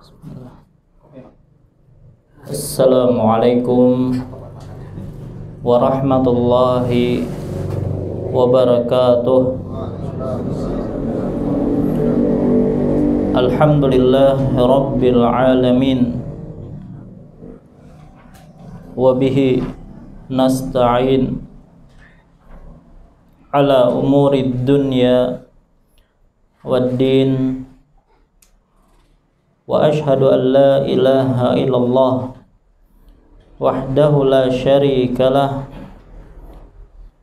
Bismillah. Assalamualaikum warahmatullahi wabarakatuh. Alhamdulillahi rabbil alamin, wabihi nasta'in ala umurid dunya waddin, wa ashhadu an la ilaha illallah wahdahu la syarikalah,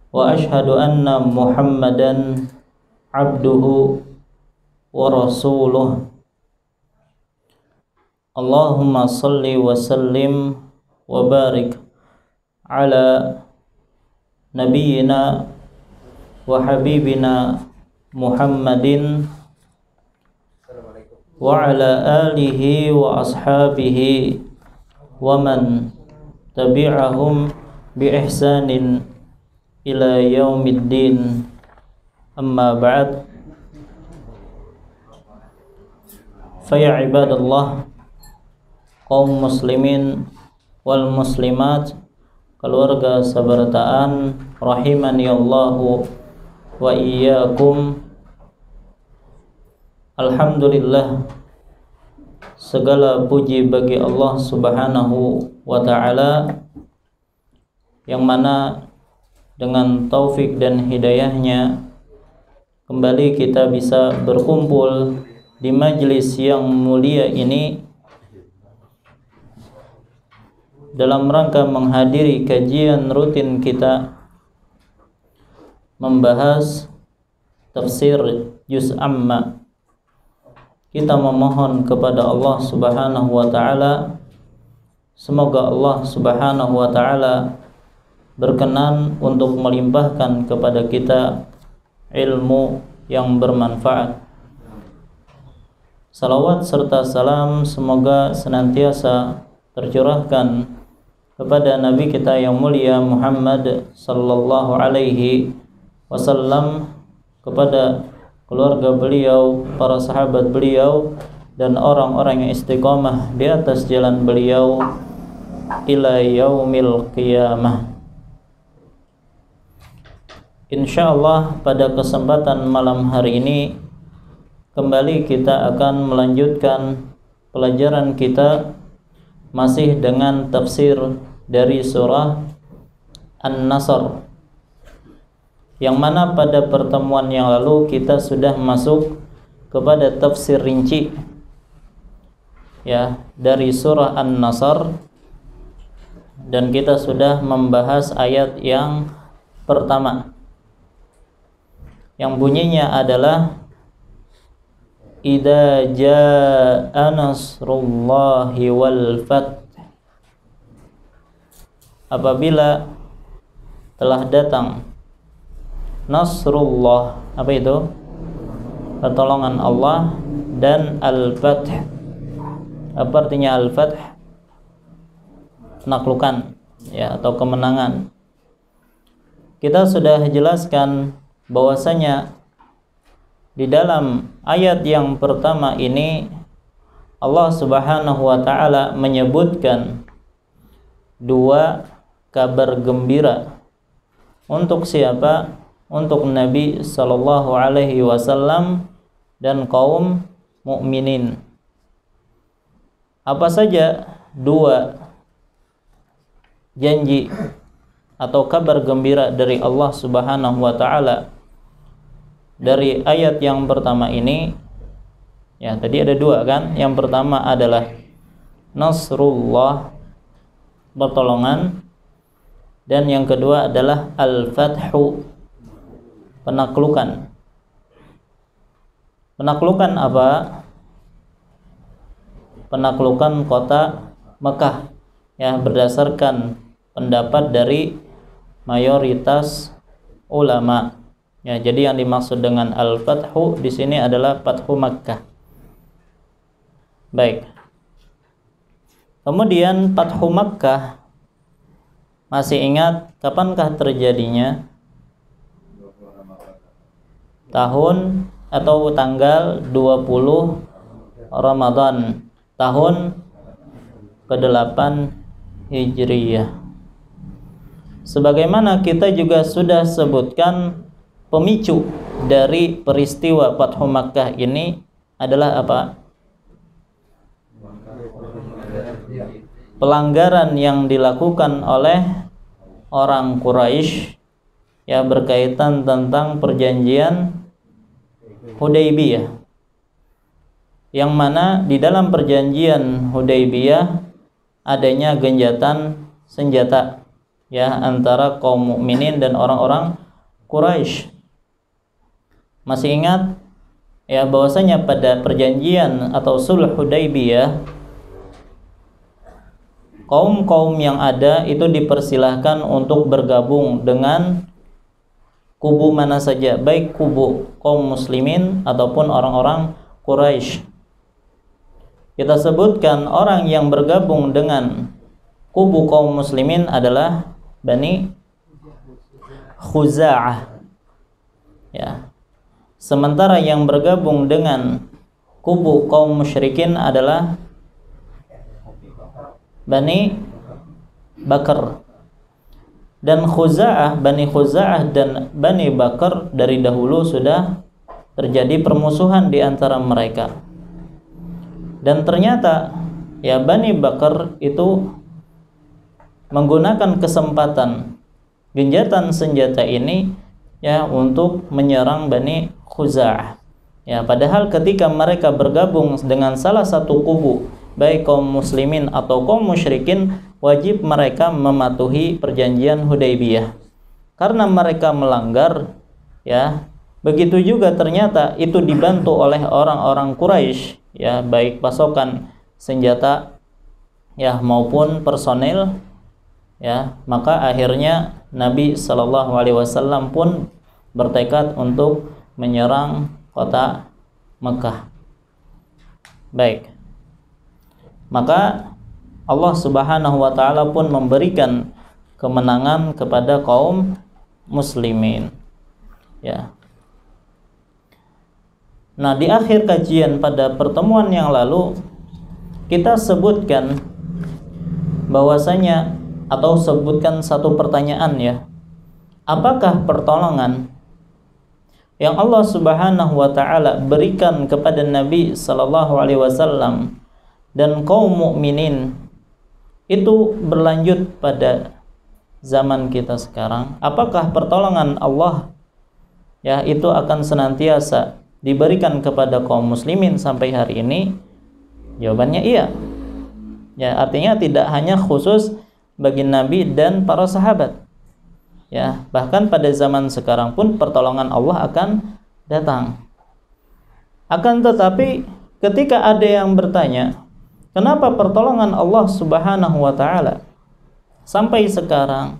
wa ashhadu anna muhammadan abduhu wa rasuluh. Allahumma salli wa sallim wa barik ala nabiyyina wa habibina Muhammadin wa ala alihi wa ashabihi wa man tabi'ahum bi ihsanin ila yaumiddin. Amma ba'd. Fa ya ibadallah, kaum muslimin wal muslimat, keluarga sabarataan rahimani Allahu wa iyyakum. Alhamdulillah, segala puji bagi Allah Subhanahu wa ta'ala, yang mana dengan taufik dan hidayahnya kembali kita bisa berkumpul di majlis yang mulia ini dalam rangka menghadiri kajian rutin kita membahas tafsir juz amma. Kita memohon kepada Allah Subhanahu wa ta'ala, semoga Allah Subhanahu wa ta'ala berkenan untuk melimpahkan kepada kita ilmu yang bermanfaat. Salawat serta salam semoga senantiasa tercurahkan kepada Nabi kita yang mulia Muhammad sallallahu alaihi wasallam, kepada keluarga beliau, para sahabat beliau, dan orang-orang yang istiqomah di atas jalan beliau ila yaumil qiyamah. Insyaallah pada kesempatan malam hari ini kembali kita akan melanjutkan pelajaran kita masih dengan tafsir dari surah An-Nasr, yang mana pada pertemuan yang lalu kita sudah masuk kepada tafsir rinci ya dari surah An-Nasr, dan kita sudah membahas ayat yang pertama yang bunyinya adalah idza jaa nasrullahi wal fath, apabila telah datang nasrullah, apa itu? Pertolongan Allah, dan al-fath. Apa artinya al-fath? Penaklukan ya, atau kemenangan. Kita sudah jelaskan bahwasanya di dalam ayat yang pertama ini Allah Subhanahu wa ta'ala menyebutkan dua kabar gembira untuk siapa? Untuk Nabi sallallahu alaihi wasallam dan kaum mukminin. Apa saja dua janji atau kabar gembira dari Allah Subhanahu wa ta'ala dari ayat yang pertama ini? Ya, tadi ada dua kan? Yang pertama adalah nasrullah, pertolongan, dan yang kedua adalah al-fathu, penaklukan. Penaklukan apa? Penaklukan kota Mekah ya, berdasarkan pendapat dari mayoritas ulama. Ya, jadi yang dimaksud dengan al-fathu di sini adalah Fathu Makkah. Baik. Kemudian Fathu Makkah, masih ingat kapankah terjadinya? Tahun atau tanggal 20 Ramadan tahun ke-8 Hijriyah. Sebagaimana kita juga sudah sebutkan, pemicu dari peristiwa Fathu Makkah ini adalah apa? Pelanggaran yang dilakukan oleh orang Quraisy ya berkaitan tentang perjanjian Hudaybiyah, yang mana di dalam perjanjian Hudaybiyah adanya genjatan senjata ya antara kaum mukminin dan orang-orang Quraisy. Masih ingat ya bahwasanya pada perjanjian atau sulh Hudaybiyah, kaum-kaum yang ada itu dipersilahkan untuk bergabung dengan kubu mana saja, baik kubu kaum muslimin ataupun orang-orang Quraisy. Kita sebutkan orang yang bergabung dengan kubu kaum muslimin adalah Bani Khuza'ah ya. Sementara yang bergabung dengan kubu kaum musyrikin adalah Bani Bakar. Dan Bani Khuza'ah dan Bani Bakar dari dahulu sudah terjadi permusuhan di antara mereka. Dan ternyata ya Bani Bakar itu menggunakan kesempatan genjatan senjata ini ya untuk menyerang Bani Khuza'ah. Ya, padahal ketika mereka bergabung dengan salah satu kubu, baik kaum muslimin atau kaum musyrikin, wajib mereka mematuhi perjanjian Hudaybiyah. Karena mereka melanggar, ya, begitu juga ternyata itu dibantu oleh orang-orang Quraisy, ya, baik pasokan senjata, ya, maupun personel, ya, maka akhirnya Nabi Shallallahu Alaihi Wasallam pun bertekad untuk menyerang kota Mekah. Baik, maka Allah Subhanahu wa Ta'ala pun memberikan kemenangan kepada kaum muslimin. Ya. Nah, di akhir kajian pada pertemuan yang lalu kita sebutkan bahwasanya atau sebutkan satu pertanyaan ya. Apakah pertolongan yang Allah Subhanahu wa Ta'ala berikan kepada Nabi sallallahu alaihi wasallam dan kaum mukminin itu berlanjut pada zaman kita sekarang? Apakah pertolongan Allah ya itu akan senantiasa diberikan kepada kaum muslimin sampai hari ini? Jawabannya iya. Ya, artinya tidak hanya khusus bagi Nabi dan para sahabat. Ya, bahkan pada zaman sekarang pun pertolongan Allah akan datang. Akan tetapi ketika ada yang bertanya, kenapa pertolongan Allah Subhanahu wa Ta'ala sampai sekarang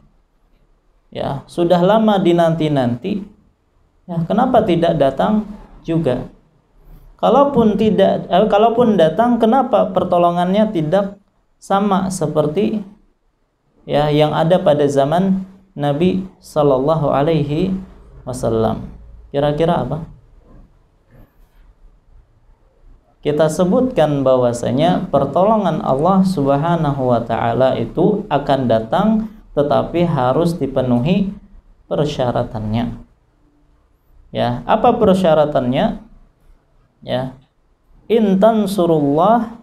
ya sudah lama dinanti-nanti, ya kenapa tidak datang juga? Kalaupun datang, kenapa pertolongannya tidak sama seperti ya yang ada pada zaman Nabi Sallallahu Alaihi Wasallam? Kira-kira apa? Kita sebutkan bahwasanya pertolongan Allah Subhanahu wa Ta'ala itu akan datang, tetapi harus dipenuhi persyaratannya. Ya, apa persyaratannya? Ya, in tansurullah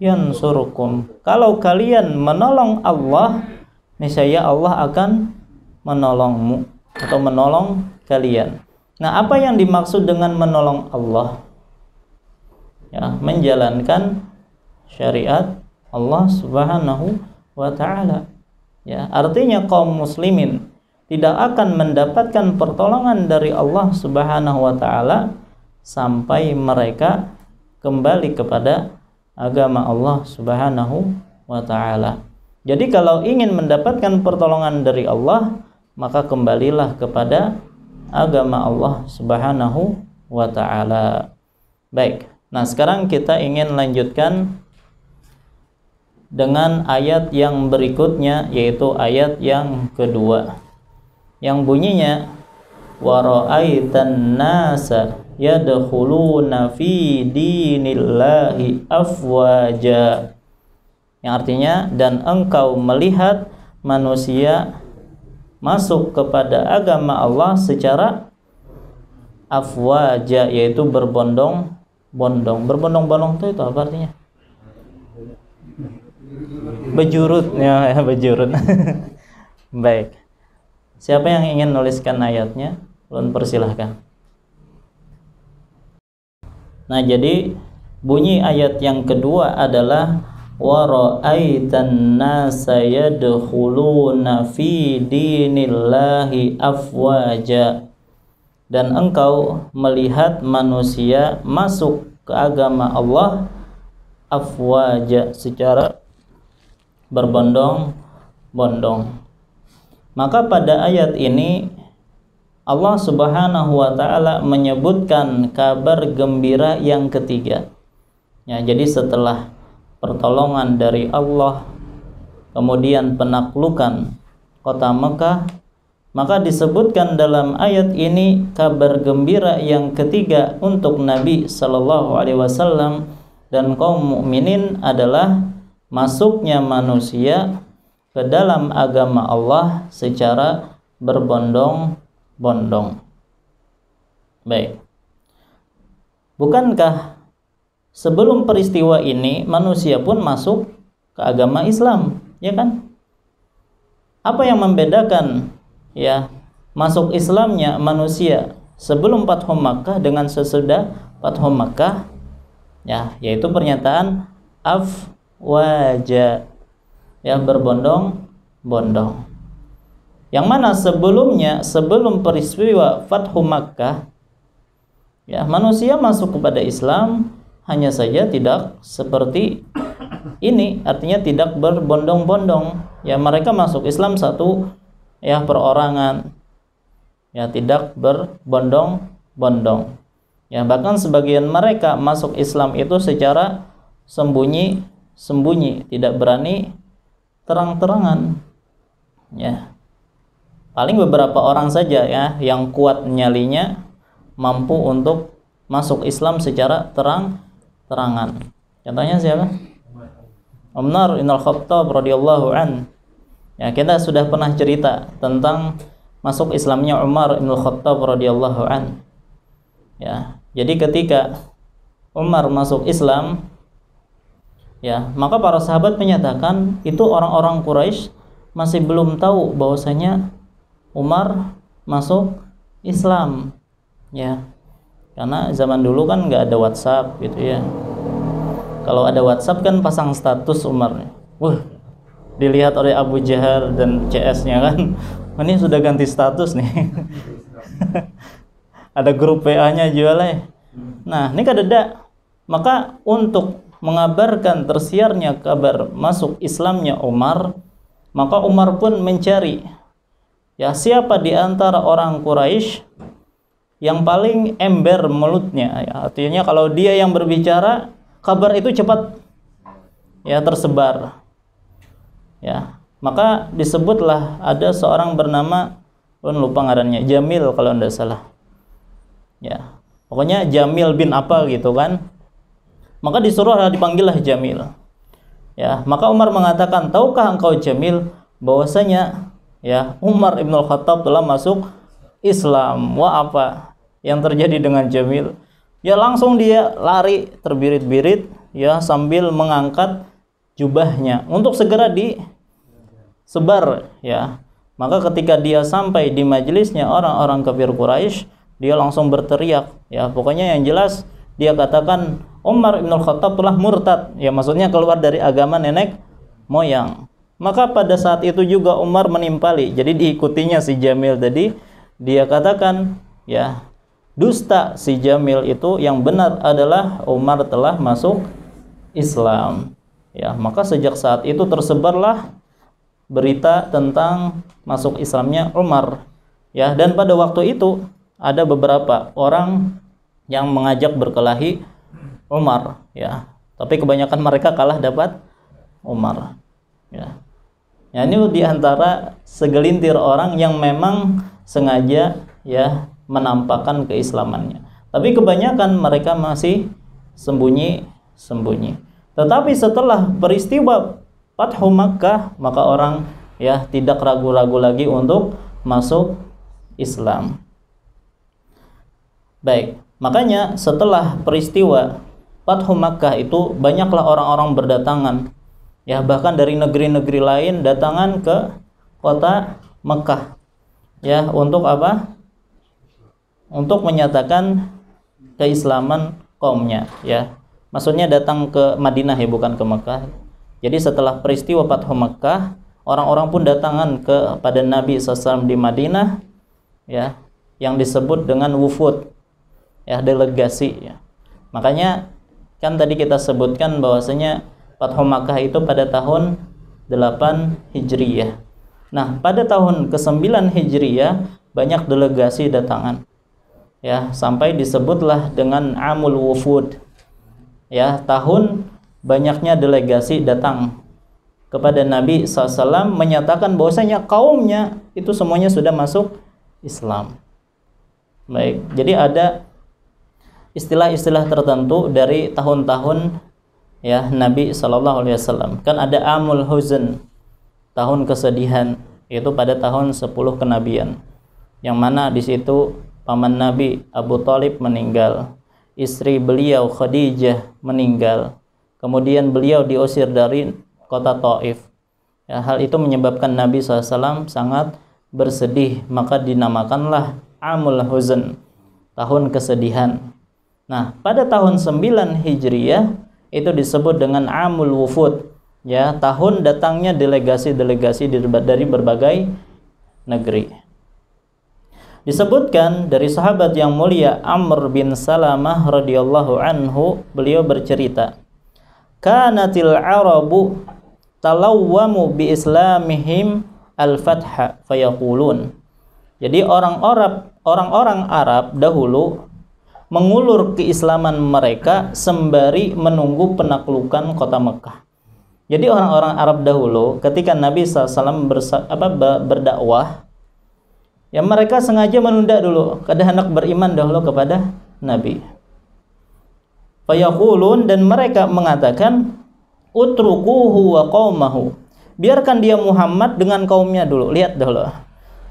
yansurukum. Kalau kalian menolong Allah, niscaya Allah akan menolongmu atau menolong kalian. Nah, apa yang dimaksud dengan menolong Allah? Ya, menjalankan syariat Allah Subhanahu wa Ta'ala. Ya, artinya kaum muslimin tidak akan mendapatkan pertolongan dari Allah Subhanahu wa Ta'ala sampai mereka kembali kepada agama Allah Subhanahu wa Ta'ala. Jadi kalau ingin mendapatkan pertolongan dari Allah, maka kembalilah kepada agama Allah Subhanahu wa Ta'ala. Baik. Nah, sekarang kita ingin lanjutkan dengan ayat yang berikutnya, yaitu ayat yang kedua, yang bunyinya wa ra'aitan nasa yadkhuluna fi dinillahi afwaja. Yang artinya, dan engkau melihat manusia masuk kepada agama Allah secara afwaja, yaitu berbondong-bondong. Berbondong-bondong itu apa artinya? Bejurut ya, bejurut. Baik. Siapa yang ingin nuliskan ayatnya? Ulun persilahkan. Nah, jadi bunyi ayat yang kedua adalah wa ra'aitan nasa yadkhuluna fi dinillahi afwaja. Dan engkau melihat manusia masuk ke agama Allah afwaja, secara berbondong-bondong. Maka pada ayat ini Allah Subhanahu wa taala menyebutkan kabar gembira yang ketiga. Ya, jadi setelah pertolongan dari Allah, kemudian penaklukan kota Mekah, maka disebutkan dalam ayat ini kabar gembira yang ketiga untuk Nabi sallallahu alaihi wasallam dan kaum mukminin adalah masuknya manusia ke dalam agama Allah secara berbondong-bondong. Baik. Bukankah sebelum peristiwa ini manusia pun masuk ke agama Islam, ya kan? Apa yang membedakan ya masuk Islamnya manusia sebelum Fathu Makkah dengan sesudah Fathu Makkah? Ya, yaitu pernyataan afwaja, ya, berbondong-bondong. Yang mana sebelumnya, sebelum peristiwa Fathu Makkah, ya, manusia masuk kepada Islam, hanya saja tidak seperti ini, artinya tidak berbondong-bondong. Ya, mereka masuk Islam satu ya perorangan, ya, tidak berbondong-bondong. Ya, bahkan sebagian mereka masuk Islam itu secara sembunyi-sembunyi, tidak berani terang-terangan. Ya. Paling beberapa orang saja ya yang kuat nyalinya mampu untuk masuk Islam secara terang-terangan. Contohnya siapa? Umar bin Khattab radhiyallahu an. Ya, kita sudah pernah cerita tentang masuk Islamnya Umar bin Khattab radhiyallahu an. Ya, jadi ketika Umar masuk Islam, ya, maka para sahabat menyatakan itu orang-orang Quraisy masih belum tahu bahwasanya Umar masuk Islam, ya, karena zaman dulu kan nggak ada WhatsApp gitu ya. Kalau ada WhatsApp kan pasang status Umar, dilihat oleh Abu Jahal dan CS-nya kan, ini sudah ganti status nih. Ada grup WA-nya jualnya. Nah, ini kadeda. Maka untuk mengabarkan tersiarnya kabar masuk Islamnya Umar, maka Umar pun mencari ya siapa di antara orang Quraisy yang paling ember mulutnya, ya, artinya kalau dia yang berbicara kabar itu cepat ya tersebar. Ya, maka disebutlah ada seorang bernama, lupa ngarannya, Jamil kalau tidak salah. Ya, pokoknya Jamil bin apa gitu kan. Maka dipanggillah Jamil. Ya, maka Umar mengatakan, tahukah engkau Jamil bahwasanya ya Umar Ibn Khattab telah masuk Islam? Wah, apa yang terjadi dengan Jamil? Ya, langsung dia lari terbirit-birit ya sambil mengangkat jubahnya untuk segera disebar ya. Maka ketika dia sampai di majelisnya orang-orang kafir Quraisy, dia langsung berteriak ya, pokoknya yang jelas dia katakan Umar bin Khattab telah murtad, ya, maksudnya keluar dari agama nenek moyang. Maka pada saat itu juga Umar menimpali, jadi diikutinya si Jamil tadi, dia katakan ya dusta si Jamil itu, yang benar adalah Umar telah masuk Islam. Ya, maka sejak saat itu tersebarlah berita tentang masuk Islamnya Umar. Ya, dan pada waktu itu ada beberapa orang yang mengajak berkelahi Umar, ya. Tapi kebanyakan mereka kalah dapat Umar. Ya. Ya, ini diantara segelintir orang yang memang sengaja ya menampakkan keislamannya. Tapi kebanyakan mereka masih sembunyi-sembunyi. Tetapi setelah peristiwa Fathu Makkah, maka orang ya tidak ragu-ragu lagi untuk masuk Islam. Baik, makanya setelah peristiwa Fathu Makkah itu banyaklah orang-orang berdatangan, ya bahkan dari negeri-negeri lain datangan ke kota Mekah, ya untuk apa? Untuk menyatakan keislaman kaumnya, ya. Maksudnya datang ke Madinah ya, bukan ke Mekah. Jadi setelah peristiwa Fathu Makkah, orang-orang pun datangan kepada Nabi SAW di Madinah, ya, yang disebut dengan wufud, ya, delegasi, ya. Makanya kan tadi kita sebutkan bahwasanya Fathu Makkah itu pada tahun 8 Hijriyah. Nah, pada tahun ke-9 Hijriyah banyak delegasi datangan, ya, sampai disebutlah dengan Amul Wufud, ya, tahun banyaknya delegasi datang kepada Nabi SAW menyatakan bahwasanya kaumnya itu semuanya sudah masuk Islam. Baik, jadi ada istilah-istilah tertentu dari tahun-tahun ya Nabi SAW. Kan ada Amul Huzn, tahun kesedihan, yaitu pada tahun 10 kenabian, yang mana di situ paman Nabi Abu Thalib meninggal, istri beliau Khadijah meninggal, kemudian beliau diusir dari kota Taif. Ya, hal itu menyebabkan Nabi SAW sangat bersedih, maka dinamakanlah Amul Huzn, tahun kesedihan. Nah, pada tahun 9 Hijriyah itu disebut dengan Amul Wufud, ya, tahun datangnya delegasi-delegasi dari berbagai negeri. Disebutkan dari sahabat yang mulia Amr bin Salamah radhiyallahu anhu, beliau bercerita, "Kanatil Arabu talawwamu bi islamihim al-fatha fayaqulun." Jadi orang-orang Arab dahulu mengulur keislaman mereka sembari menunggu penaklukan kota Mekah. Jadi orang-orang Arab dahulu ketika Nabi SAW berdakwah, ya mereka sengaja menunda dulu, kada hendak beriman dahulu kepada Nabi. Fayaqulun, dan mereka mengatakan, utrukuhu wa qaumahu, biarkan dia Muhammad dengan kaumnya dulu. Lihat dahulu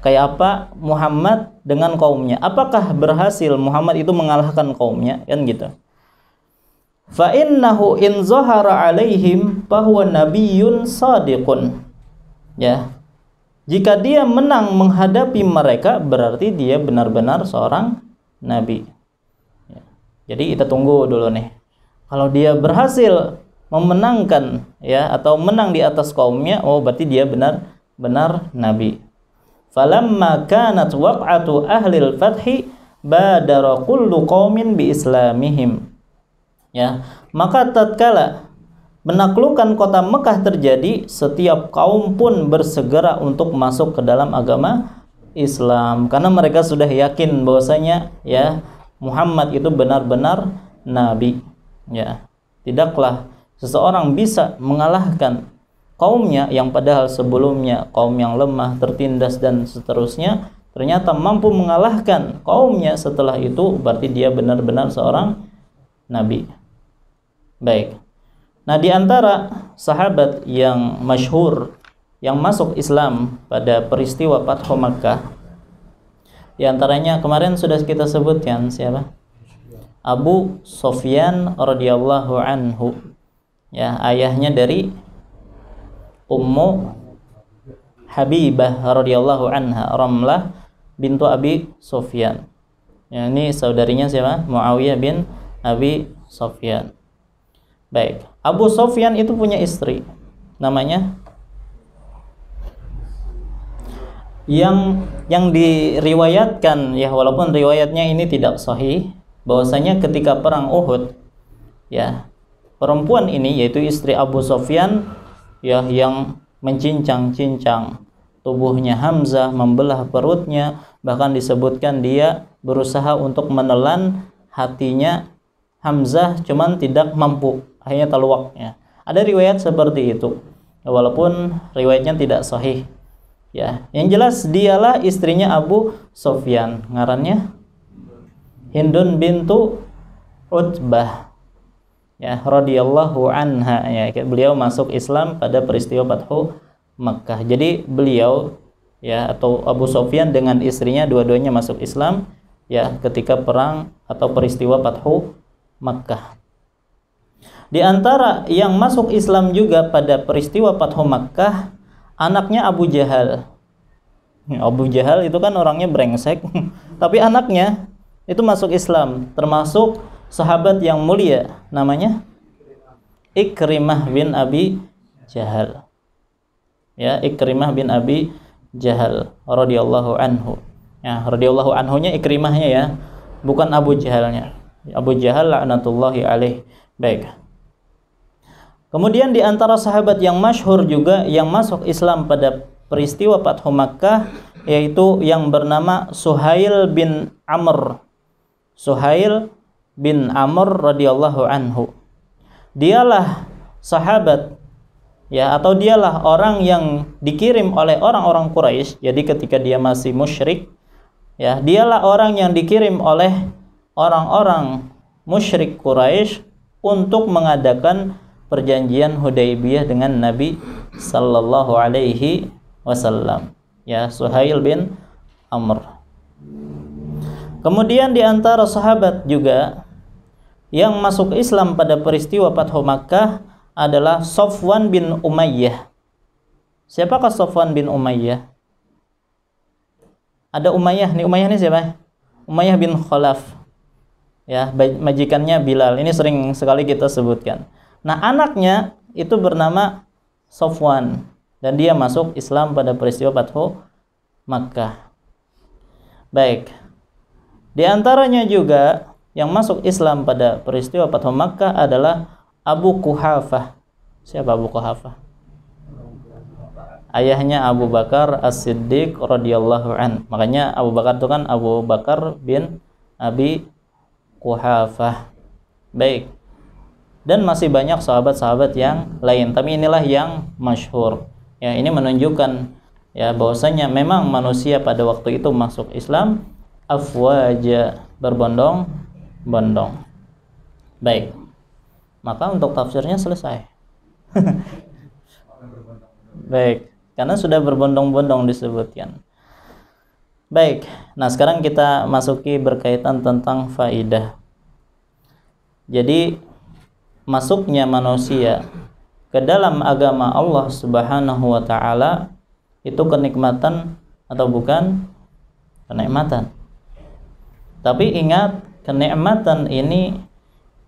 kayak apa Muhammad dengan kaumnya, apakah berhasil Muhammad itu mengalahkan kaumnya, kan gitu. Fa innahu in zahara alaihim fahuwa nabiyyun shadiqun, ya, jika dia menang menghadapi mereka berarti dia benar-benar seorang nabi, ya. Jadi kita tunggu dulu nih, kalau dia berhasil memenangkan, ya, atau menang di atas kaumnya, oh berarti dia benar-benar nabi. Falamma kanat waq'atu ahlil fathi badara kullu qaumin bi islamihim, ya, maka tatkala menaklukkan kota Mekah terjadi, setiap kaum pun bersegera untuk masuk ke dalam agama Islam karena mereka sudah yakin bahwasanya ya Muhammad itu benar-benar nabi, ya. Tidaklah seseorang bisa mengalahkan kaumnya yang padahal sebelumnya kaum yang lemah, tertindas dan seterusnya, ternyata mampu mengalahkan kaumnya setelah itu, berarti dia benar-benar seorang nabi. Baik. Nah, di antara sahabat yang masyhur yang masuk Islam pada peristiwa Fathu Makkah, di antaranya kemarin sudah kita sebutkan siapa? Abu Sufyan radhiyallahu anhu. Ya, ayahnya dari Ummu Habibah radhiyallahu anha, Ramlah bintu Abi Sufyan. Ya, ini saudarinya siapa? Muawiyah bin Abi Sufyan. Baik, Abu Sufyan itu punya istri namanya yang diriwayatkan, ya, walaupun riwayatnya ini tidak sahih, bahwasanya ketika perang Uhud, ya, perempuan ini yaitu istri Abu Sufyan, ya, yang mencincang-cincang tubuhnya Hamzah, membelah perutnya, bahkan disebutkan dia berusaha untuk menelan hatinya Hamzah, cuman tidak mampu, akhirnya terluak, ya. Ada riwayat seperti itu, walaupun riwayatnya tidak sahih, ya. Yang jelas dialah istrinya Abu Sufyan, ngarannya Hindun bintu Utbah, ya, radhiyallahu anha, ya, beliau masuk Islam pada peristiwa Fathu Makkah. Jadi beliau, ya, atau Abu Sufyan dengan istrinya dua-duanya masuk Islam, ya, ketika perang atau peristiwa Fathu Makkah. Di antara yang masuk Islam juga pada peristiwa Fathu Makkah, anaknya Abu Jahal. Abu Jahal itu kan orangnya brengsek, tapi anaknya itu masuk Islam, termasuk sahabat yang mulia, namanya Ikrimah bin Abi Jahal. Ya, Ikrimah bin Abi Jahal radhiyallahu anhu. Ya, radhiyallahu anhunya Ikrimahnya, ya, bukan Abu Jahalnya. Abu Jahal laknatullahi alaih. Baik. Kemudian di antara sahabat yang masyhur juga yang masuk Islam pada peristiwa Fathu Makkah, yaitu yang bernama Suhail bin Amr. Suhail bin Amr radhiyallahu anhu. Dialah sahabat, ya, atau dialah orang yang dikirim oleh orang-orang Quraisy. Jadi ketika dia masih musyrik, ya, dialah orang yang dikirim oleh orang-orang musyrik Quraisy untuk mengadakan perjanjian Hudaybiyah dengan Nabi sallallahu alaihi wasallam. Ya, Suhail bin Amr. Kemudian di antara sahabat juga yang masuk Islam pada peristiwa Fathu Makkah adalah Safwan bin Umayyah. Siapakah Safwan bin Umayyah? Ada Umayyah. Umayyah ini siapa? Umayyah bin Khalaf. Ya, majikannya Bilal. Ini sering sekali kita sebutkan. Nah, anaknya itu bernama Safwan dan dia masuk Islam pada peristiwa Fathu Makkah. Baik. Di antaranya juga yang masuk Islam pada peristiwa Fathu Makkah adalah Abu Quhafah. Siapa Abu Quhafah? Ayahnya Abu Bakar As-Siddiq radhiyallahu an. Makanya Abu Bakar itu kan Abu Bakar bin Abi Quhafah. Baik. Dan masih banyak sahabat-sahabat yang lain, tapi inilah yang masyhur. Ya, ini menunjukkan, ya, bahwasanya memang manusia pada waktu itu masuk Islam afwaja, berbondong-bondong. Baik. Maka untuk tafsirnya selesai. Baik, karena sudah berbondong-bondong disebutkan. Baik. Nah, sekarang kita masuki berkaitan tentang faidah. Jadi masuknya manusia ke dalam agama Allah Subhanahu wa taala itu kenikmatan atau bukan? Kenikmatan. Tapi ingat, kenikmatan ini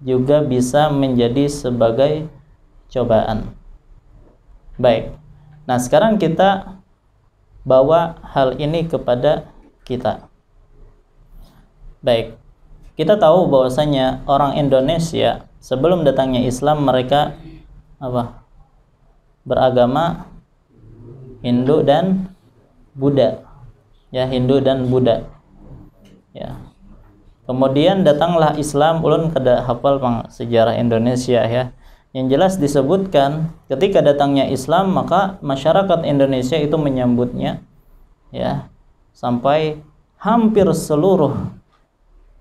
juga bisa menjadi sebagai cobaan. Baik. Nah, sekarang kita bawa hal ini kepada kita. Baik. Kita tahu bahwasanya orang Indonesia sebelum datangnya Islam mereka apa? Beragama Hindu dan Buddha. Ya, Hindu dan Buddha. Ya. Kemudian datanglah Islam, ulun kada hafal sejarah Indonesia, ya. Yang jelas disebutkan ketika datangnya Islam maka masyarakat Indonesia itu menyambutnya, ya, sampai hampir seluruh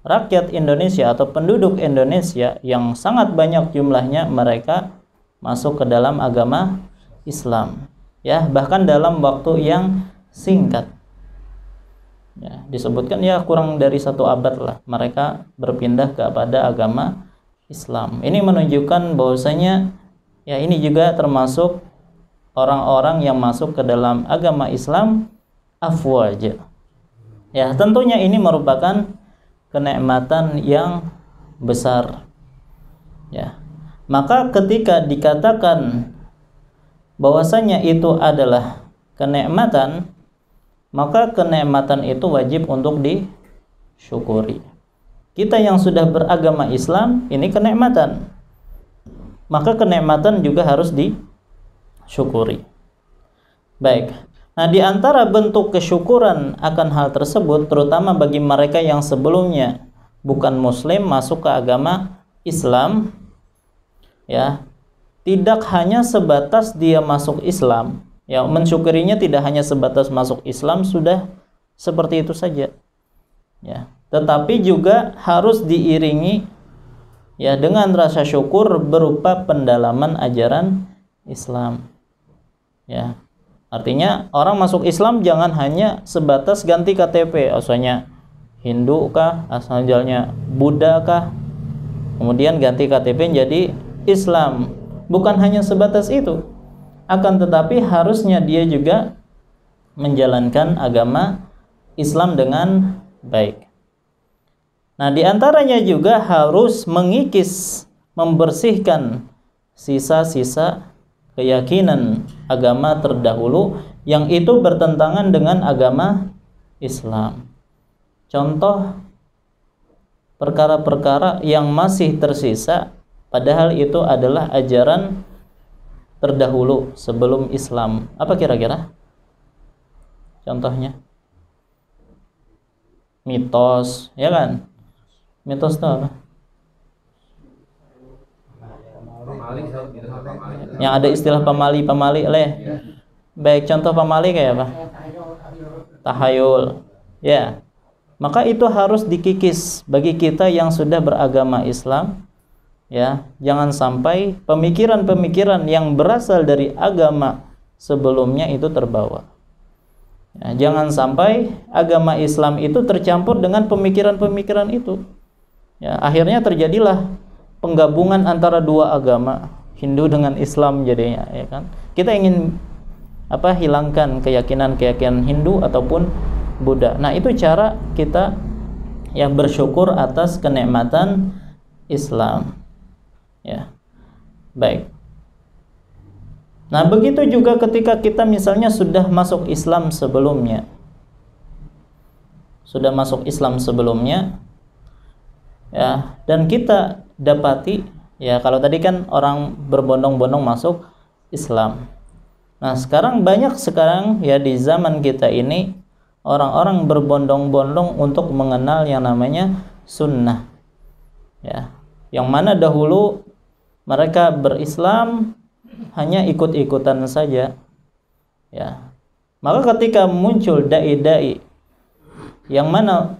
rakyat Indonesia atau penduduk Indonesia yang sangat banyak jumlahnya mereka masuk ke dalam agama Islam, ya, bahkan dalam waktu yang singkat. Ya, disebutkan ya kurang dari 1 abad lah mereka berpindah kepada agama Islam. Ini menunjukkan bahwasanya ya ini juga termasuk orang-orang yang masuk ke dalam agama Islam afwaj. Ya, tentunya ini merupakan kenikmatan yang besar. Ya. Maka ketika dikatakan bahwasanya itu adalah kenikmatan, maka kenikmatan itu wajib untuk disyukuri. Kita yang sudah beragama Islam, ini kenikmatan. Maka kenikmatan juga harus disyukuri. Baik. Nah, di antara bentuk kesyukuran akan hal tersebut, terutama bagi mereka yang sebelumnya bukan Muslim masuk ke agama Islam, ya, tidak hanya sebatas dia masuk Islam. Ya, mensyukurinya tidak hanya sebatas masuk Islam sudah seperti itu saja. Ya, tetapi juga harus diiringi ya dengan rasa syukur berupa pendalaman ajaran Islam. Ya. Artinya orang masuk Islam jangan hanya sebatas ganti KTP, asalnya Hindu kah, asalnya Buddha kah, kemudian ganti KTP jadi Islam. Bukan hanya sebatas itu, akan tetapi harusnya dia juga menjalankan agama Islam dengan baik. Nah, diantaranya juga harus mengikis, membersihkan sisa-sisa keyakinan agama terdahulu yang itu bertentangan dengan agama Islam. Contoh perkara-perkara yang masih tersisa padahal itu adalah ajaran terdahulu sebelum Islam. Apa kira-kira contohnya? Mitos, ya kan? Mitos itu apa? Yang ada istilah pamali leh. Baik, contoh pamali kayak apa? Tahayul. Ya. Maka itu harus dikikis bagi kita yang sudah beragama Islam. Ya, jangan sampai pemikiran-pemikiran yang berasal dari agama sebelumnya itu terbawa. Ya, jangan sampai agama Islam itu tercampur dengan pemikiran-pemikiran itu. Ya, akhirnya terjadilah penggabungan antara dua agama, Hindu dengan Islam jadinya, ya kan? Kita ingin hilangkan keyakinan-keyakinan Hindu ataupun Buddha. Nah, itu cara kita yang bersyukur atas kenikmatan Islam. Ya. Baik. Nah, begitu juga ketika kita misalnya sudah masuk Islam sebelumnya. Ya, dan kita dapati ya, kalau tadi kan orang berbondong-bondong masuk Islam. Nah, sekarang banyak ya di zaman kita ini orang-orang berbondong-bondong untuk mengenal yang namanya sunnah. Ya, yang mana dahulu mereka berislam hanya ikut-ikutan saja. Ya. Maka ketika muncul dai-dai yang mana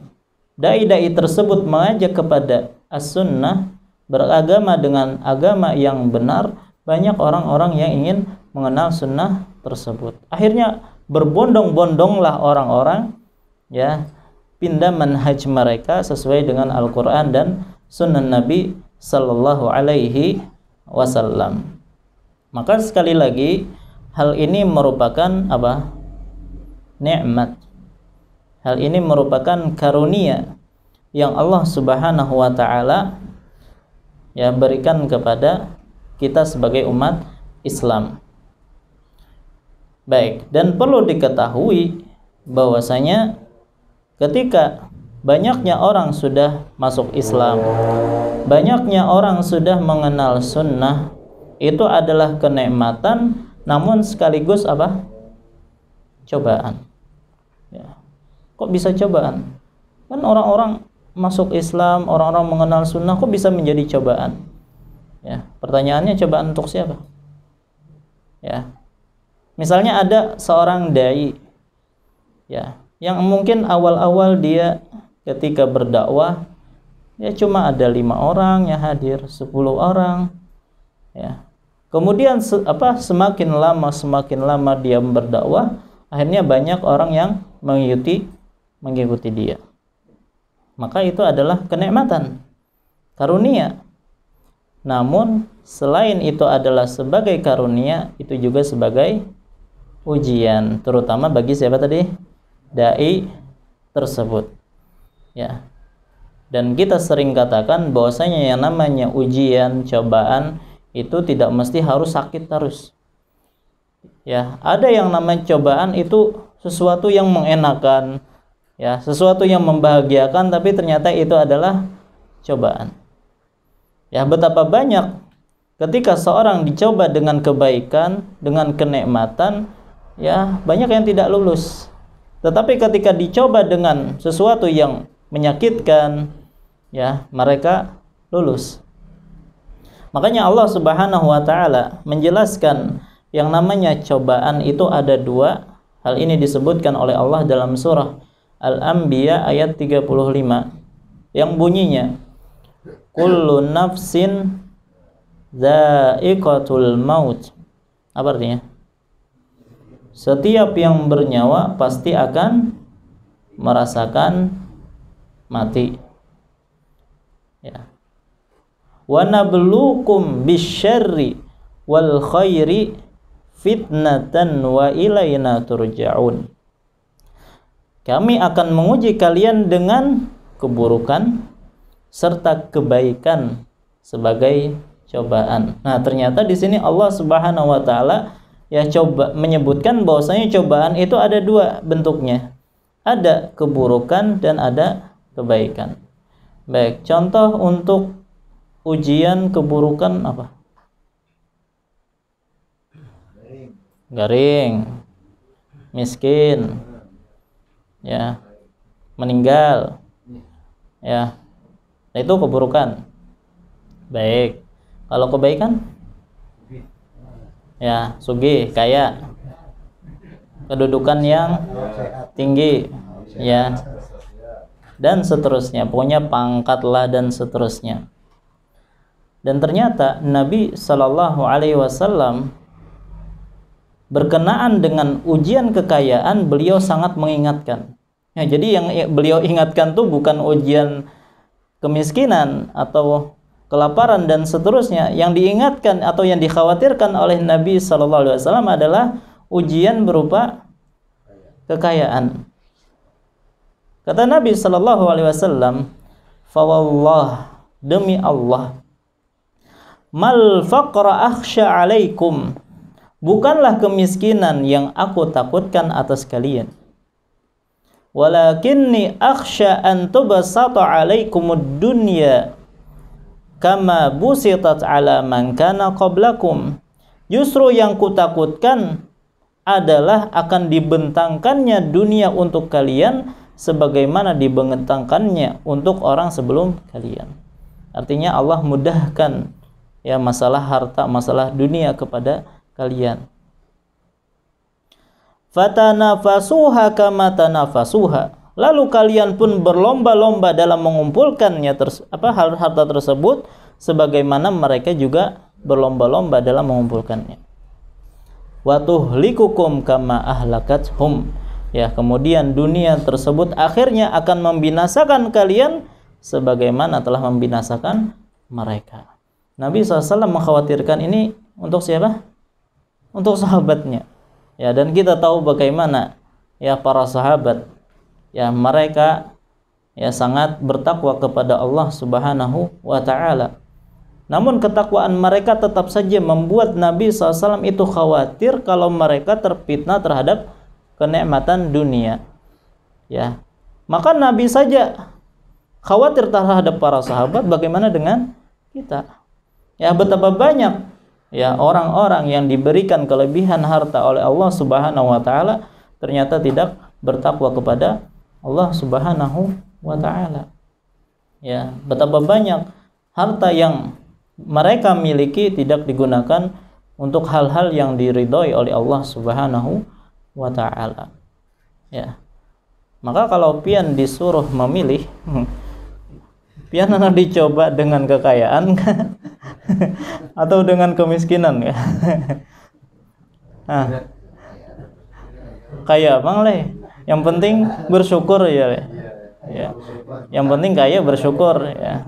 dai-dai tersebut mengajak kepada as-sunnah, beragama dengan agama yang benar, banyak orang-orang yang ingin mengenal sunnah tersebut. Akhirnya berbondong-bondonglah orang-orang ya pindah manhaj mereka sesuai dengan Al-Qur'an dan sunnah Nabi sallallahu alaihi wasallam. Maka sekali lagi hal ini merupakan apa? Nikmat. Hal ini merupakan karunia yang Allah Subhanahu wa taala ya berikan kepada kita sebagai umat Islam. Baik, dan perlu diketahui bahwasanya ketika banyaknya orang sudah masuk Islam, banyaknya orang sudah mengenal sunnah, itu adalah kenikmatan, namun sekaligus apa? Cobaan. Ya. Kok bisa cobaan? Kan orang-orang masuk Islam, orang-orang mengenal sunnah, kok bisa menjadi cobaan? Ya, pertanyaannya cobaan untuk siapa? Ya. Misalnya ada seorang dai ya, yang mungkin awal-awal dia ketika berdakwah ya cuma ada 5 orang yang hadir, 10 orang ya. Kemudian semakin lama dia berdakwah, akhirnya banyak orang yang mengikuti dia. Maka itu adalah kenikmatan, karunia. Namun selain itu adalah sebagai karunia, itu juga sebagai ujian, terutama bagi siapa tadi? Dai tersebut. Ya. Dan kita sering katakan bahwasanya yang namanya ujian, cobaan itu tidak mesti harus sakit terus. Ya, ada yang namanya cobaan itu sesuatu yang mengenakan, ya, sesuatu yang membahagiakan, tapi ternyata itu adalah cobaan. Ya, betapa banyak ketika seorang dicoba dengan kebaikan, dengan kenikmatan, ya, banyak yang tidak lulus. Tetapi ketika dicoba dengan sesuatu yang menyakitkan, ya, mereka lulus. Makanya Allah Subhanahu wa taala menjelaskan yang namanya cobaan itu ada 2. Hal ini disebutkan oleh Allah dalam surah Al-Anbiya ayat 35. yang bunyinya kullu nafsin dha'iqatul maut. Apa artinya? Setiap yang bernyawa pasti akan merasakan mati. Ya. Wa nabluukum bisyarri wal khairi fitnatan wa ilaina turja'un. Kami akan menguji kalian dengan keburukan serta kebaikan sebagai cobaan. Nah, ternyata di sini Allah Subhanahu wa taala ya coba menyebutkan bahwasanya cobaan itu ada dua bentuknya. Ada keburukan dan ada kebaikan. Baik, contoh untuk ujian keburukan apa? Garing, miskin, ya, meninggal, ya, itu keburukan. Baik, kalau kebaikan, ya, sugih, kaya, kedudukan yang tinggi, ya, dan seterusnya. Pokoknya pangkatlah dan seterusnya. Dan ternyata Nabi Shallallahu Alaihi Wasallam berkenaan dengan ujian kekayaan, beliau sangat mengingatkan. Ya, jadi yang beliau ingatkan tuh bukan ujian kemiskinan atau kelaparan dan seterusnya. Yang diingatkan atau yang dikhawatirkan oleh Nabi Shallallahu Alaihi Wasallam adalah ujian berupa kekayaan. Kata Nabi Shallallahu Alaihi Wasallam, "Fawallah, demi Allah, mal faqra akhsha alaikum." Bukanlah kemiskinan yang aku takutkan atas kalian. Walakinni akhsha an tubsata alaikumud dunya kama busitat ala man kana qablakum. Justru yang kutakutkan adalah akan dibentangkannya dunia untuk kalian sebagaimana dibentangkannya untuk orang sebelum kalian. Artinya Allah mudahkan ya masalah harta, masalah dunia kepada kalian. Fatanafasuha kama tanafasuha. Lalu kalian pun berlomba-lomba dalam mengumpulkannya harta tersebut sebagaimana mereka juga berlomba-lomba dalam mengumpulkannya. Wa tuhlikukum kama ahlakathum. Ya, kemudian dunia tersebut akhirnya akan membinasakan kalian sebagaimana telah membinasakan mereka. Nabi SAW mengkhawatirkan ini untuk siapa? Untuk sahabatnya. Ya, dan kita tahu bagaimana ya para sahabat ya mereka ya sangat bertakwa kepada Allah Subhanahu wa taala. Namun ketakwaan mereka tetap saja membuat Nabi SAW itu khawatir kalau mereka terfitnah terhadap kenikmatan dunia. Ya. Maka Nabi saja khawatir terhadap para sahabat, bagaimana dengan kita? Ya, betapa banyak ya orang-orang yang diberikan kelebihan harta oleh Allah Subhanahu wa taala ternyata tidak bertakwa kepada Allah Subhanahu wa taala. Ya, betapa banyak harta yang mereka miliki tidak digunakan untuk hal-hal yang diridhoi oleh Allah Subhanahu wa taala. Ya. Maka kalau pian disuruh memilih, pian anak dicoba dengan kekayaan atau dengan kemiskinan ya. Nah, kaya bang leh. Yang penting bersyukur ya. Ya. Yang penting kaya bersyukur ya.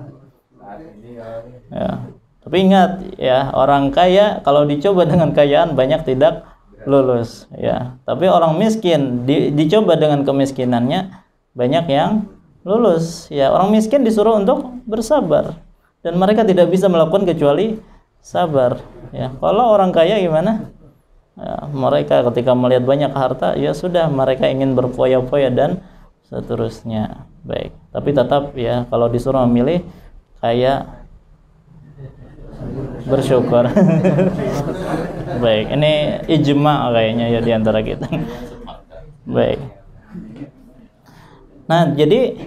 Ya. Tapi ingat ya, orang kaya kalau dicoba dengan kekayaan banyak tidak lulus ya. Tapi orang miskin dicoba dengan kemiskinannya banyak yang lulus ya. Orang miskin disuruh untuk bersabar dan mereka tidak bisa melakukan kecuali sabar ya. Kalau orang kaya gimana? Ya, mereka ketika melihat banyak harta ya sudah mereka ingin berfoya-foya dan seterusnya. Baik, tapi tetap ya kalau disuruh memilih kaya bersyukur. Baik, ini ijma kayaknya ya di antara kita. Baik. Nah, jadi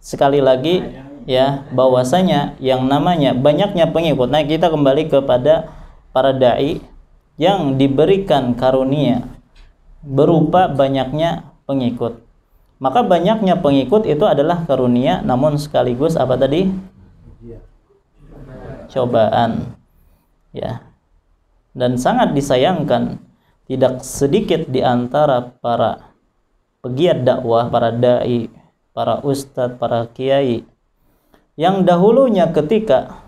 sekali lagi ya bahwasanya yang namanya banyaknya pengikut. Nah, kita kembali kepada para dai yang diberikan karunia berupa banyaknya pengikut. Maka banyaknya pengikut itu adalah karunia, namun sekaligus apa tadi? Cobaan. Ya. Dan sangat disayangkan tidak sedikit di antara para pegiat dakwah, para dai, para ustadz, para kiai yang dahulunya ketika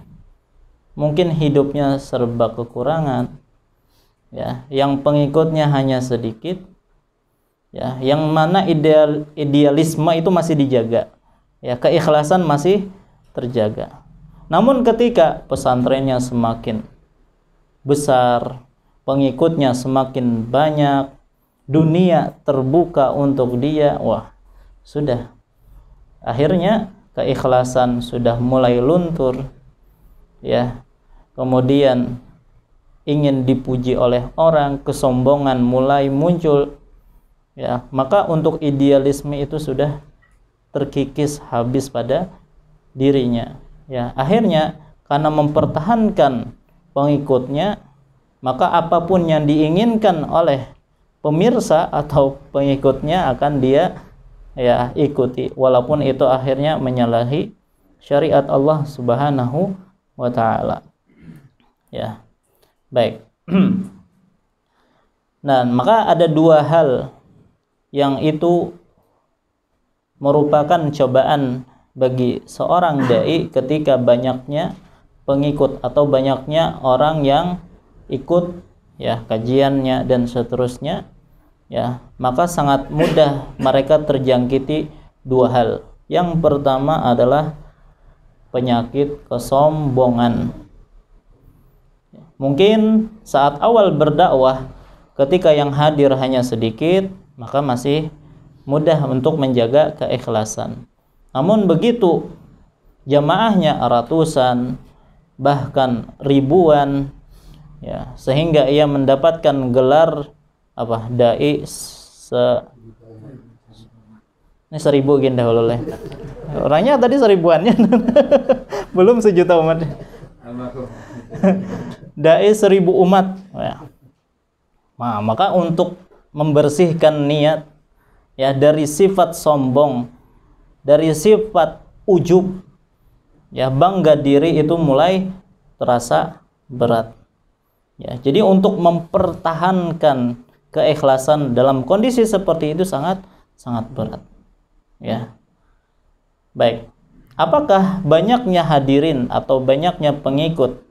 mungkin hidupnya serba kekurangan, ya, yang pengikutnya hanya sedikit, ya, yang mana idealisme itu masih dijaga, ya, keikhlasan masih terjaga. Namun ketika pesantrennya semakin besar, pengikutnya semakin banyak, dunia terbuka untuk dia, wah, sudah. Akhirnya keikhlasan sudah mulai luntur, ya. Kemudian ingin dipuji oleh orang, kesombongan mulai muncul, ya. Maka untuk idealisme itu sudah terkikis habis pada dirinya, ya. Akhirnya karena mempertahankan pengikutnya, maka apapun yang diinginkan oleh pemirsa atau pengikutnya akan dia, ya, ikuti, walaupun itu akhirnya menyalahi syariat Allah Subhanahu wa taala. Ya. Baik. Nah, maka ada dua hal yang itu merupakan cobaan bagi seorang dai ketika banyaknya pengikut atau banyaknya orang yang ikut, ya, kajiannya dan seterusnya, ya. Maka sangat mudah mereka terjangkiti dua hal. Yang pertama adalah penyakit kesombongan. Mungkin saat awal berdakwah ketika yang hadir hanya sedikit, maka masih mudah untuk menjaga keikhlasan. Namun begitu jamaahnya ratusan, bahkan ribuan, ya, sehingga ia mendapatkan gelar apa? Dai ini 1000 gini dahulu lah. Orangnya tadi 1000-annya. Belum sejuta umat. Dai 1000 umat, ya. Nah, maka untuk membersihkan niat, ya, dari sifat sombong, dari sifat ujub, ya, bangga diri itu mulai terasa berat. Ya, jadi untuk mempertahankan keikhlasan dalam kondisi seperti itu sangat berat. Ya. Baik. Apakah banyaknya hadirin atau banyaknya pengikut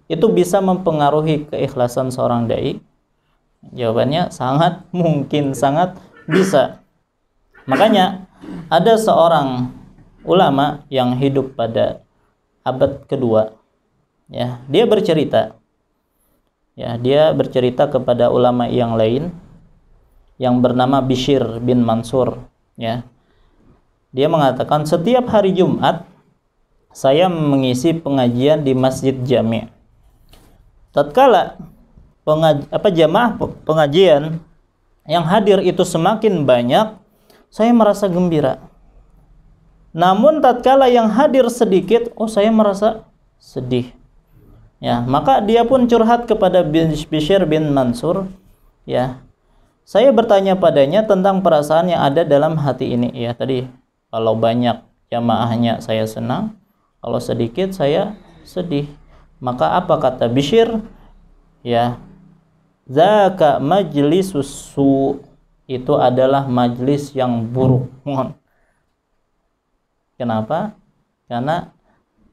itu bisa mempengaruhi keikhlasan seorang dai? Jawabannya sangat mungkin, sangat bisa. Makanya ada seorang ulama yang hidup pada abad kedua, ya, dia bercerita, ya, dia bercerita kepada ulama yang lain yang bernama Bishr bin Mansur, ya. Dia mengatakan, setiap hari Jumat saya mengisi pengajian di Masjid Jami'. Tatkala jamaah pengajian yang hadir itu semakin banyak, saya merasa gembira. Namun tatkala yang hadir sedikit, saya merasa sedih. Ya, maka dia pun curhat kepada Bishr bin Mansur, ya. Saya bertanya padanya tentang perasaan yang ada dalam hati ini, ya. Tadi kalau banyak jamaahnya saya senang, kalau sedikit saya sedih. Maka apa kata Bishr? Ya, zaka majlisus su, itu adalah majlis yang buruk. Kenapa? Karena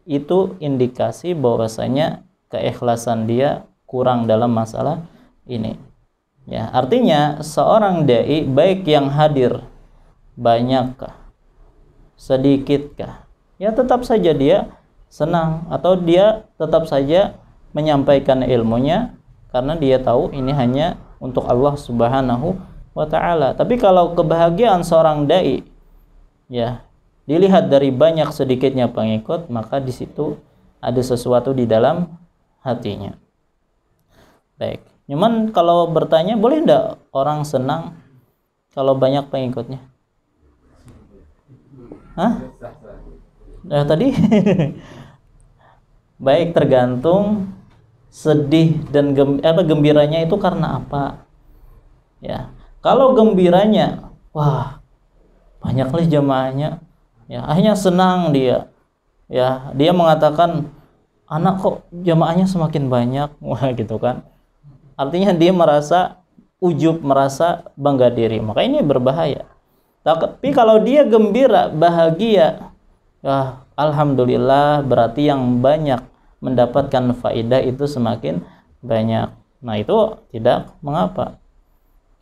itu indikasi bahwasanya keikhlasan dia kurang dalam masalah ini. Ya, artinya seorang dai baik yang hadir banyakkah, sedikitkah, ya tetap saja dia senang atau dia tetap saja menyampaikan ilmunya karena dia tahu ini hanya untuk Allah Subhanahu wa taala. Tapi kalau kebahagiaan seorang dai, ya, dilihat dari banyak sedikitnya pengikut, maka di situ ada sesuatu di dalam hatinya. Baik. Cuman kalau bertanya, boleh enggak orang senang kalau banyak pengikutnya? Hah? Nah, tadi baik, tergantung sedih dan gembiranya itu karena apa. Ya. Kalau gembiranya, wah, banyaklah jamaahnya. Ya, akhirnya senang dia. Ya, dia mengatakan, anak kok jamaahnya semakin banyak. Wah, gitu kan. Artinya dia merasa ujub, merasa bangga diri. Maka ini berbahaya. Tapi kalau dia gembira, bahagia, ya alhamdulillah, berarti yang banyak mendapatkan faedah itu semakin banyak. Nah, itu tidak mengapa.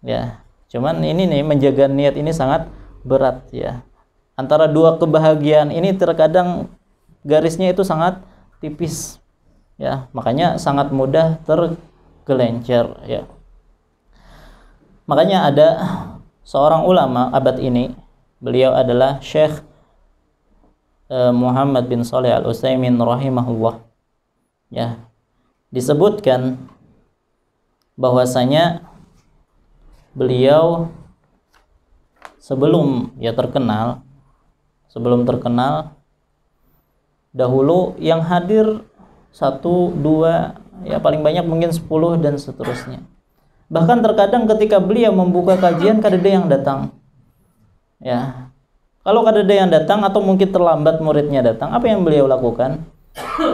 Ya, cuman ini nih, menjaga niat ini sangat berat ya. Antara dua kebahagiaan ini terkadang garisnya itu sangat tipis ya, makanya sangat mudah tergelencir ya. Makanya ada seorang ulama abad ini, beliau adalah Syekh Muhammad bin Shalih Al-Utsaimin rahimahullah ya. Disebutkan bahwasanya beliau sebelum terkenal dahulu yang hadir 1, 2, ya paling banyak mungkin 10 dan seterusnya. Bahkan terkadang ketika beliau membuka kajian kadada yang datang. Ya. Kalau kadada yang datang atau mungkin terlambat muridnya datang, apa yang beliau lakukan?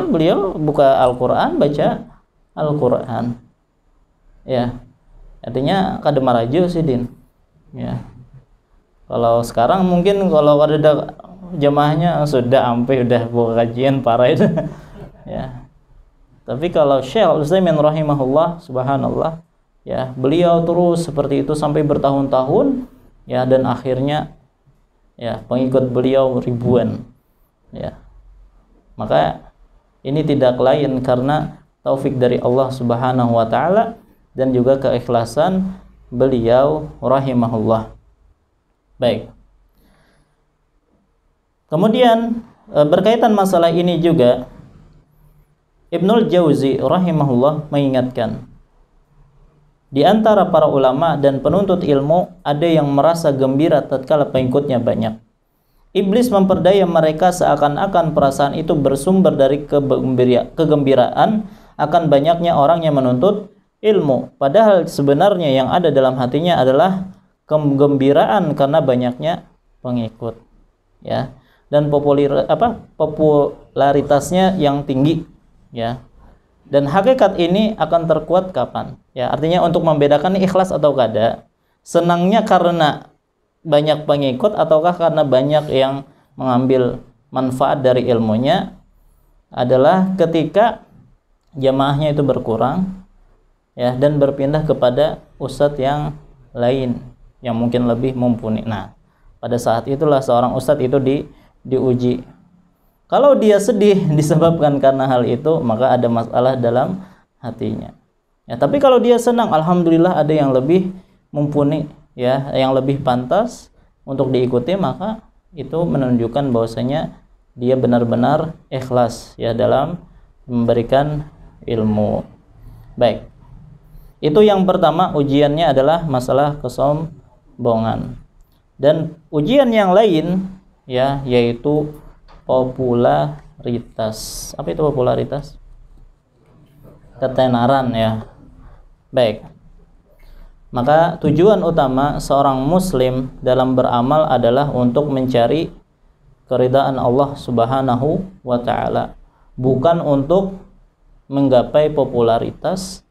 Beliau buka Al-Qur'an, baca Al-Qur'an. Ya. Artinya kada maraju sih din. Ya. Kalau sekarang mungkin kalau kadada jamaahnya sudah sampai udah buka kajian parah itu. Ya. Tapi kalau Syekh Al-Utsaimin rahimahullah, subhanallah, ya, beliau terus seperti itu sampai bertahun-tahun ya, dan akhirnya ya pengikut beliau ribuan. Ya. Maka ini tidak lain karena taufik dari Allah Subhanahu wa taala dan juga keikhlasan beliau rahimahullah. Baik. Kemudian berkaitan masalah ini juga Ibnul Jauzi rahimahullah mengingatkan, di antara para ulama dan penuntut ilmu ada yang merasa gembira tatkala pengikutnya banyak. Iblis memperdaya mereka seakan-akan perasaan itu bersumber dari kegembiraan akan banyaknya orang yang menuntut ilmu, padahal sebenarnya yang ada dalam hatinya adalah kegembiraan karena banyaknya pengikut ya, dan popularitasnya yang tinggi ya. Dan hakikat ini akan terkuat kapan? Ya, artinya untuk membedakan ikhlas atau kada, senangnya karena banyak pengikut ataukah karena banyak yang mengambil manfaat dari ilmunya, adalah ketika jamaahnya itu berkurang ya, dan berpindah kepada ustadz yang lain yang mungkin lebih mumpuni. Nah, pada saat itulah seorang ustadz itu diuji. Kalau dia sedih disebabkan karena hal itu, maka ada masalah dalam hatinya. Ya, tapi kalau dia senang, alhamdulillah ada yang lebih mumpuni, ya, yang lebih pantas untuk diikuti, maka itu menunjukkan bahwasanya dia benar-benar ikhlas ya dalam memberikan ilmu. Baik. Itu yang pertama, ujiannya adalah masalah kesombongan. Dan ujian yang lain ya, yaitu popularitas. Apa itu popularitas? Ketenaran ya. Baik. Maka tujuan utama seorang muslim dalam beramal adalah untuk mencari keridhaan Allah Subhanahu wa taala, bukan untuk menggapai popularitas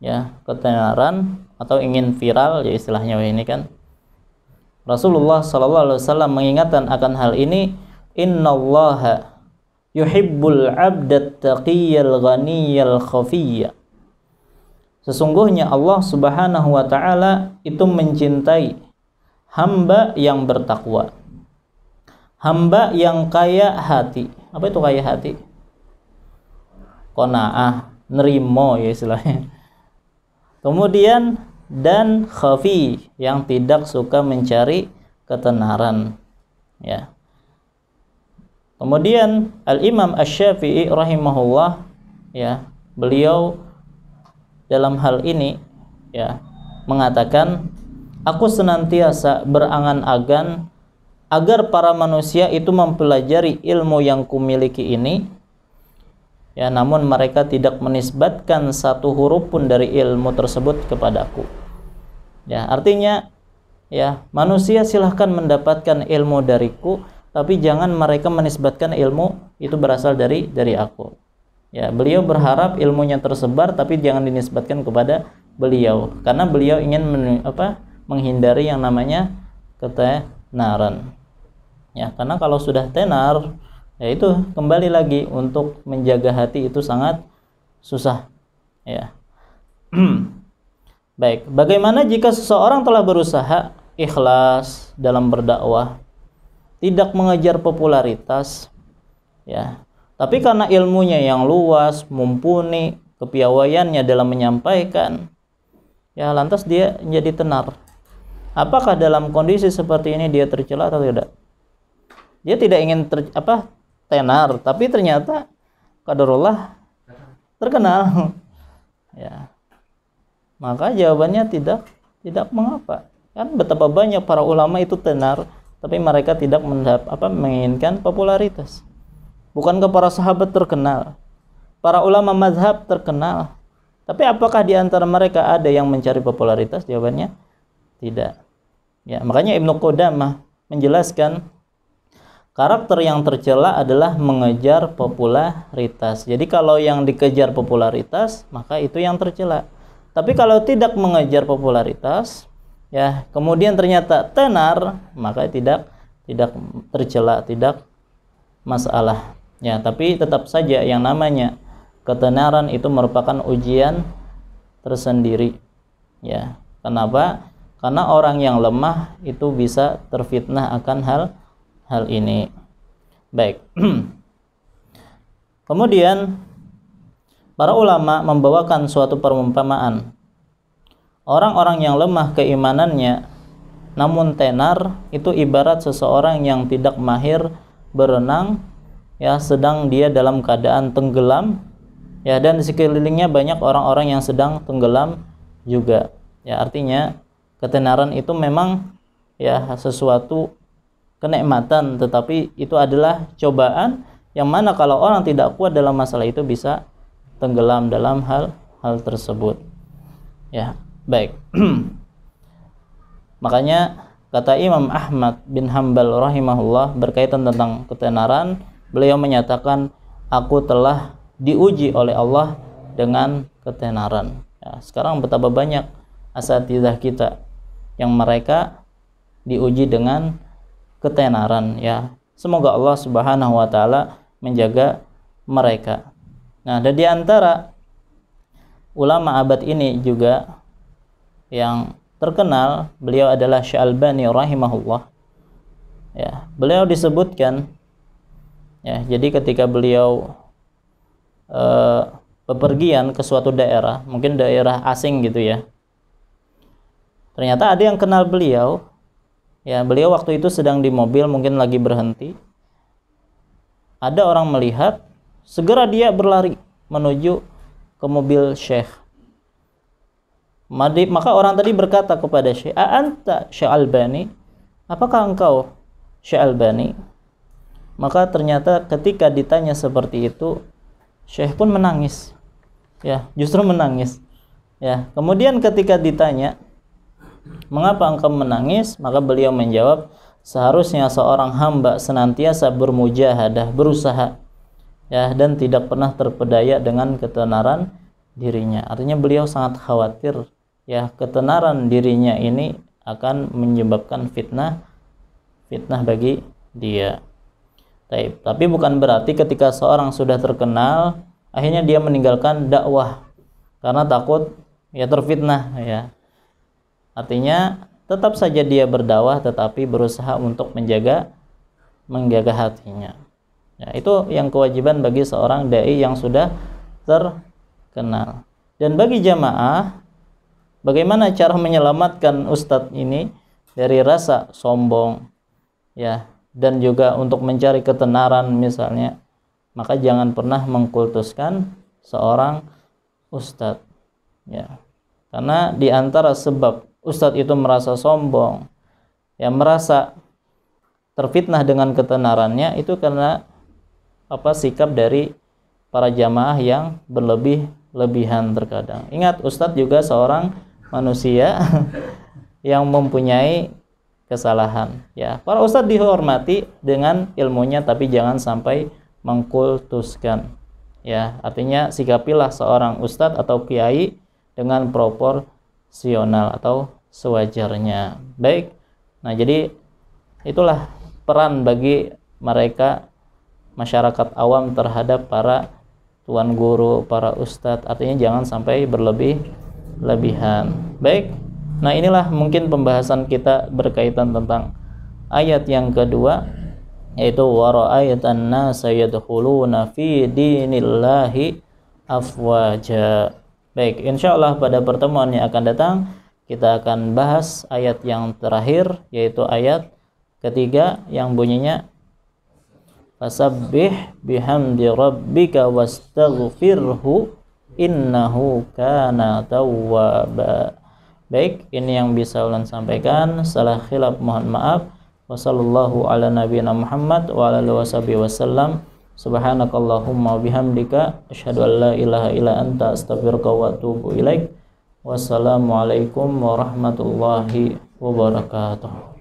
ya, ketenaran atau ingin viral ya istilahnya ini kan. Rasulullah sallallahu alaihi wasallam mengingatkan akan hal ini, innallaha yuhibbul 'abdat taqiyyal ghaniyal khafiyya. Sesungguhnya Allah Subhanahu wa taala itu mencintai hamba yang bertakwa, hamba yang kaya hati. Apa itu kaya hati? Qanaah, nerimo ya istilahnya. Kemudian dan khafi, yang tidak suka mencari ketenaran ya. Kemudian Al-Imam Asy-Syafi'i rahimahullah ya, beliau dalam hal ini ya mengatakan, aku senantiasa berangan-angan agar para manusia itu mempelajari ilmu yang kumiliki ini ya, namun mereka tidak menisbatkan satu huruf pun dari ilmu tersebut kepadaku. Ya, artinya ya, manusia silahkan mendapatkan ilmu dariku, tapi jangan mereka menisbatkan ilmu itu berasal dari aku. Ya, beliau berharap ilmunya tersebar tapi jangan dinisbatkan kepada beliau, karena beliau ingin menghindari yang namanya ketenaran. Ya, karena kalau sudah tenar, ya itu kembali lagi untuk menjaga hati itu sangat susah. Ya. Baik, bagaimana jika seseorang telah berusaha ikhlas dalam berdakwah, tidak mengejar popularitas, ya, tapi karena ilmunya yang luas, mumpuni, kepiawaiannya dalam menyampaikan, ya lantas dia menjadi tenar. Apakah dalam kondisi seperti ini dia tercela atau tidak? Dia tidak ingin tenar, tapi ternyata qadarullah terkenal. Ya. Maka jawabannya tidak mengapa. Kan betapa banyak para ulama itu tenar, tapi mereka tidak menginginkan popularitas. Bukankah para sahabat terkenal? Para ulama mazhab terkenal. Tapi apakah di antara mereka ada yang mencari popularitas? Jawabannya tidak. Ya, makanya Ibnu Qudamah menjelaskan karakter yang tercela adalah mengejar popularitas. Jadi kalau yang dikejar popularitas, maka itu yang tercela. Tapi kalau tidak mengejar popularitas, ya, kemudian ternyata tenar, maka tidak tercela, tidak masalah. Ya, tapi tetap saja yang namanya ketenaran itu merupakan ujian tersendiri. Ya, kenapa? Karena orang yang lemah itu bisa terfitnah akan hal ini. Baik. Kemudian para ulama membawakan suatu perumpamaan. Orang-orang yang lemah keimanannya namun tenar itu ibarat seseorang yang tidak mahir berenang, ya, sedang dia dalam keadaan tenggelam, ya, dan di sekelilingnya banyak orang-orang yang sedang tenggelam juga. Ya, artinya ketenaran itu memang ya sesuatu kenikmatan, tetapi itu adalah cobaan yang mana kalau orang tidak kuat dalam masalah itu bisa tenggelam dalam hal tersebut. Ya, baik. Makanya kata Imam Ahmad bin Hanbal rahimahullah berkaitan tentang ketenaran, beliau menyatakan, aku telah diuji oleh Allah dengan ketenaran. Ya, sekarang betapa banyak asatidzah kita yang mereka diuji dengan ketenaran, ya. Semoga Allah Subhanahu wa taala menjaga mereka. Nah, dan di antara ulama abad ini juga yang terkenal, beliau adalah Syalbani rahimahullah. Ya, beliau disebutkan, ya, jadi ketika beliau bepergian ke suatu daerah, mungkin daerah asing gitu ya. Ternyata ada yang kenal beliau. Ya, beliau waktu itu sedang di mobil, mungkin lagi berhenti. Ada orang melihat, segera dia berlari menuju ke mobil Syekh. Maka orang tadi berkata kepada Syekh, "A'anta Syalbani? Apakah engkau Syalbani?" Maka ternyata ketika ditanya seperti itu, Syekh pun menangis. Ya, justru menangis. Ya, kemudian ketika ditanya, "Mengapa engkau menangis?" Maka beliau menjawab, seharusnya seorang hamba senantiasa bermujahadah, berusaha, ya, dan tidak pernah terpedaya dengan ketenaran dirinya. Artinya beliau sangat khawatir, ya, ketenaran dirinya ini akan menyebabkan fitnah bagi dia. Tapi bukan berarti ketika seorang sudah terkenal akhirnya dia meninggalkan dakwah karena takut ya terfitnah, ya. Artinya tetap saja dia berdakwah tetapi berusaha untuk menjaga hatinya. Ya, itu yang kewajiban bagi seorang dai yang sudah terkenal. Dan bagi jamaah, bagaimana cara menyelamatkan ustadz ini dari rasa sombong, ya, dan juga untuk mencari ketenaran misalnya, maka jangan pernah mengkultuskan seorang ustadz, ya. Karena di antara sebab ustadz itu merasa sombong, ya, merasa terfitnah dengan ketenarannya, itu karena sikap dari para jamaah yang berlebihan terkadang. Ingat, ustadz juga seorang manusia yang mempunyai kesalahan. Ya, para ustadz dihormati dengan ilmunya, tapi jangan sampai mengkultuskan. Ya, artinya sikapilah seorang ustadz atau kiai dengan proporsional atau sewajarnya. Baik. Nah, jadi itulah peran bagi mereka masyarakat awam terhadap para tuan guru, para ustadz. Artinya jangan sampai berlebihan. Baik. Nah, inilah mungkin pembahasan kita berkaitan tentang ayat yang kedua, yaitu wa ra'aitan nasa yadkhuluna fi dinillahi afwaja. Baik, insyaallah pada pertemuan yang akan datang kita akan bahas ayat yang terakhir, yaitu ayat ketiga yang bunyinya fasabbih bihamdi rabbika wastaghfirhu innahu kana tawwaba. Baik, ini yang bisa ulun sampaikan. Salah khilaf mohon maaf. Wassallallahu ala nabiyina Muhammad wa ala alihi washabihi wasallam. Subhanakallahumma bihamdika asyhadu an la ilaha illa anta astaghfiruka wa atubu ilaik. Wassalamualaikum warahmatullahi wabarakatuh.